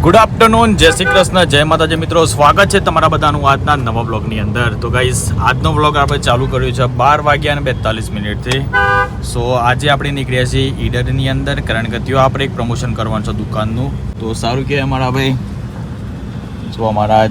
Good afternoon, જય શ્રી કૃષ્ણ, જય માતાજી મિત્રો. સ્વાગત છે તમારા બધાનું આજના નવા બ્લોગની અંદર. તો ગાઈસ, આજનો બ્લોગ આપણે ચાલુ કર્યો છે 12:42 સો આજે આપણે નીકળ્યા છીએ ઈડરની અંદર, કારણ કે ત્યાં આપણે એક પ્રમોશન કરવાનું છે દુકાનનું. તો સારું કે અમારા ભાઈ જો અમારા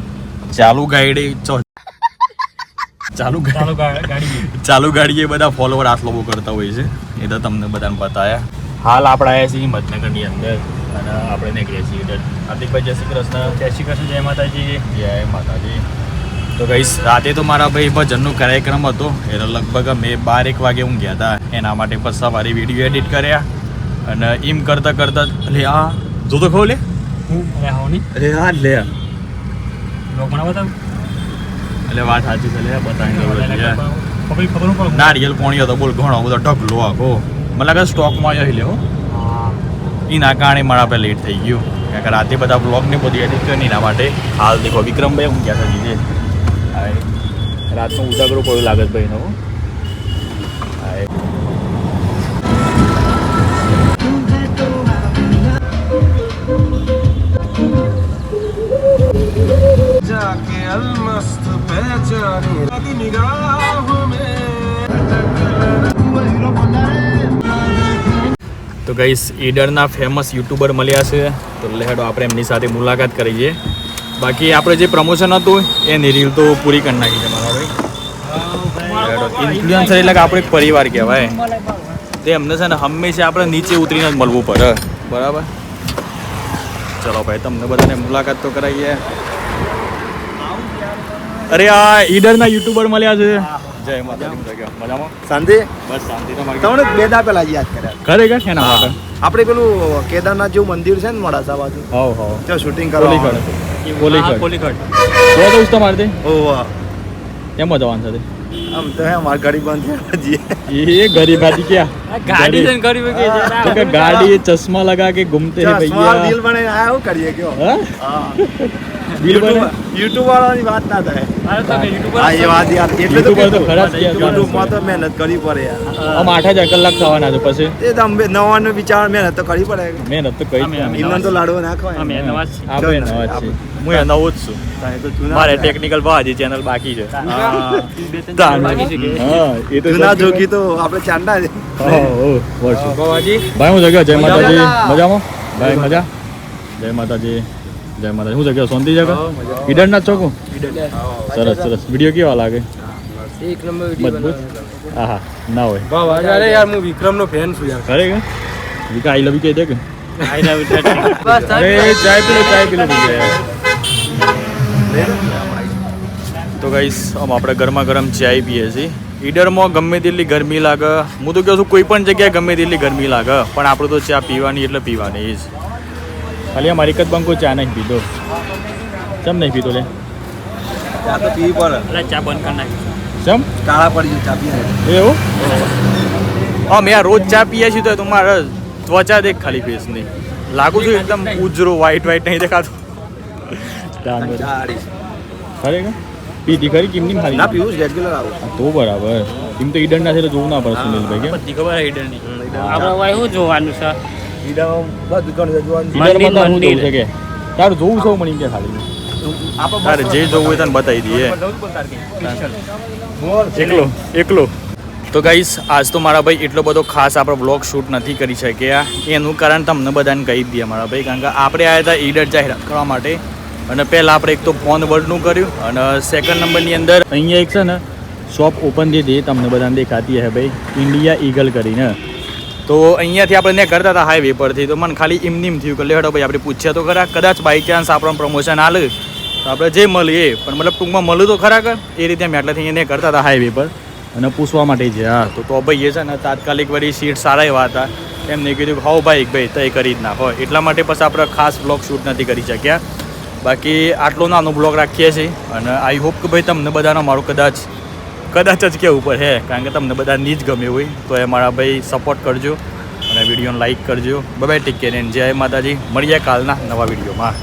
ચાલુ ગાડીએ બધા ફોલોવર આટલો બહુ કરતા હોય છે, એ તો તમને બધાને બતાવ્યા. હાલ આપણે આવ્યા છીએ હિંમતનગરની અંદર અને આપણે નીકળ્યા છીએ ઈડર. હાર્દિકભાઈ જય શ્રી કૃષ્ણ. જય શ્રી કૃષ્ણ, જય માતાજી. જય માતાજી. તો ગાઈસ, રાતે તો મારા ભાઈ ભજનનો કાર્યક્રમ હતો, એટલે લગભગ મેં 12-1 વાગે ઊંઘ્યા હતા. એના માટે પછી સવારે વિડીયો એડિટ કર્યા અને એમ કરતા અરે આ જો તો ખોલે અરે હા લે બ્લોગ બનાવતા એટલે વાત સાચી છે, લે બતાવી ખબર નારિયેલ પોણી હતો, બોલ ઘણો બધો ઢગલો આખો. મને લાગે સ્ટોકમાં આવ્યો લેવો એના કારણે મારા આપણે લેટ થઈ ગયું, કારણ કે રાતે બધા બ્લોગને બધી એડિટ કરી એના માટે. હાલ દેખો વિક્રમભાઈ હું ક્યાં થઈ છે, રાતનો ઉજાગરો પડ્યો લાગે છે ભાઈનો. તો ગાઈસ, ઈડરના ફેમસ યુટ્યુબર મળ્યા છે, તો લેડો આપણે એમની સાથે મુલાકાત કરીએ. બાકી આપણે જે પ્રમોશન હતું એની રીલ તો પૂરી કરી નાખી છે મારા ભાઈ. ઇન્ફ્લુએન્સર એટલે કે આપણે એક પરિવાર કહેવાય, તે એમને છે ને હંમેશા આપણે નીચે ઉતરીને જ મળવું પડે, બરાબર. ચલો ભાઈ, તમને બધાને મુલાકાત તો કરાવીએ. અરે આ ઈડરના યુટ્યુબર મળ્યા છે. જય માતાજી. મજામાં? શાંતિ? બસ શાંતિ. તમારી તમને બે દા પેલા યાદ કર્યા ખરેખર છે ને માટે આપણે પેલું કેદારનાથ જેવું મંદિર છે ને મોડાસા બાજુ, ત્યાં શૂટિંગ કરવા કોલીખડ તો દોસ્ત તમારે ઓવા એમાં જવાનું છે. આમ તો હે માર ગાડી બંધ થઈ જઈએ ये गरीब आदि क्या ગાડી જન કરી કે तो क्या गाड़ी चश्मा लगा के घूमते हैं भैया. દિલ બને આયા હું કરીએ કયો हाँ? દિલ બને યુટ્યુબ વાળાની વાત ના થાય. હા એ વાત યાર, એટલે તો YouTuber તો ખરા જ કે યુટ્યુબ માં તો મહેનત કરવી પડે યાર. આમ 8,000 કલાક થવાના છે પછી એ તો નવાનો વિચાર મહેનત તો કરવી પડે. મહેનત તો કઈ ઇમન તો લાડવો નાખવાય. અમે નવા જ છીએ. આપણે નવા જ છીએ. હું એ નવો જ છું. મારે ટેકનિકલ બાજી ચેનલ બાકી છે. હા, એ તો જૂના જોગી તો આપણે ચાંડા છે. વર્ષો બાવાજી ભાઈ હું જગ્યા. જય માતાજી. મજામાં ભાઈ? મજા. જય માતાજી. જય માતાજી. હું જગ્યા શાંતિ જગ્યા ઈડરના ચોકું. સરસ સરસ. વિડીયો કેવા લાગે? એક નંબર મજબૂત. હા હા, ના હોય બાવાજી. અરે યાર, હું વિક્રમનો ફેન છું યાર. ખરેખર વિકા આઈ લવ યુ કહી દે કે આઈ લવ યુ. અરે ચાય પીલો ભૂલ તો ગાઈસ, આમ આપણે ગરમા ગરમ ચાય પીએ છીએ. ઈડરમાં ગમે તેટલી ગરમી લાગે, હું તો કહું છું કોઈ પણ જગ્યાએ ગમે તેટલી ગરમી લાગે, પણ આપણે તો ચા પીવાની એટલે પીવાની જ. ખાલી અમારી એક જ બંકો ચા નહીં પીધો. ચમ નહીં પીધો લે? ચા તો પીવી પડે. અરે ચા બંધ કરી નાખી. ચમ કાળા પડી જાય ચા પીને. એવું? હા, મેં રોજ ચા પીએ છીએ તો મારા ત્વચા દેખ ખાલી ફેસ નહીં લાગુ છું એકદમ ઉજરો વ્હાઈટ નહીં દેખાતું. ખરેખર પીધી ખરી કેમ નહીં ખાલી ના પીવું રેગ્યુલર આવું. તો બરાબર. એમ તો ઈડરના છે જોવું ના પડે સુનિલભાઈ કે બધી ખબર ઈડર ની. આપણે ભાઈ શું જોવાનું છે? ઈડામાં બધું ઘણું જોવાનું. ઈડરમાં તો હું જોઉં છે કે તારું જોવું સૌ મળી ગયા ખાલી. તારે જે જોવું હોય તને બતાવી દઈએ. એકલો તો ગાઈસ, આજ તો મારા ભાઈ એટલો બધો ખાસ આપણે બ્લોગ શૂટ નથી કરી શક્યા. એનું કારણ તમને બધાને કહી જ દઈએ મારા ભાઈ, કારણ કે આપણે આવ્યા હતા ઈડર જાહેરાત કરવા માટે. અને પહેલાં આપણે એક તો ફોન વર્ડનું કર્યું, અને સેકન્ડ નંબરની અંદર અહીંયા એક છે ને શોપ ઓપન થઈ હતી, તમને બધાને દેખાતી હે ભાઈ, ઇન્ડિયા ઈગલ કરીને. તો અહીંયાથી આપણે ને કરતા હતા હાઈવે પરથી, તો મને ખાલી એમની થયું કે લેડો ભાઈ આપણે પૂછ્યા તો ખરા, કદાચ બાય ચાન્સ આપણને પ્રમોશન આલે તો આપણે જે મળીએ, પણ મતલબ ટૂંકમાં મળ્યું તો ખરા કર એ રીતે અમે એટલાથી અહીંયા કરતા હતા હાઈવે પર અને પૂછવા માટે છે. હા, તો ભાઈ એ છે ને તાત્કાલિક વળી સીટ સારા એવા હતા, એમને કીધું કે હાઉ ભાઈ તય કરી જ નાખો. એટલા માટે પછી આપણે ખાસ બ્લોગ શૂટ નથી કરી શક્યા. બાકી આટલો નાનો બ્લોગ રાખીએ છીએ, અને આઈ હોપ કે ભાઈ તમને બધાનો મારું કદાચ જ કેવું પડે, કારણ કે તમને બધા ની જ ગમે હોય તો એ મારા ભાઈ સપોર્ટ કરજો અને વિડીયોને લાઇક કરજો. બાય ટેક કેર એન્ડ જય માતાજી. મળીએ કાલના નવા વિડીયોમાં.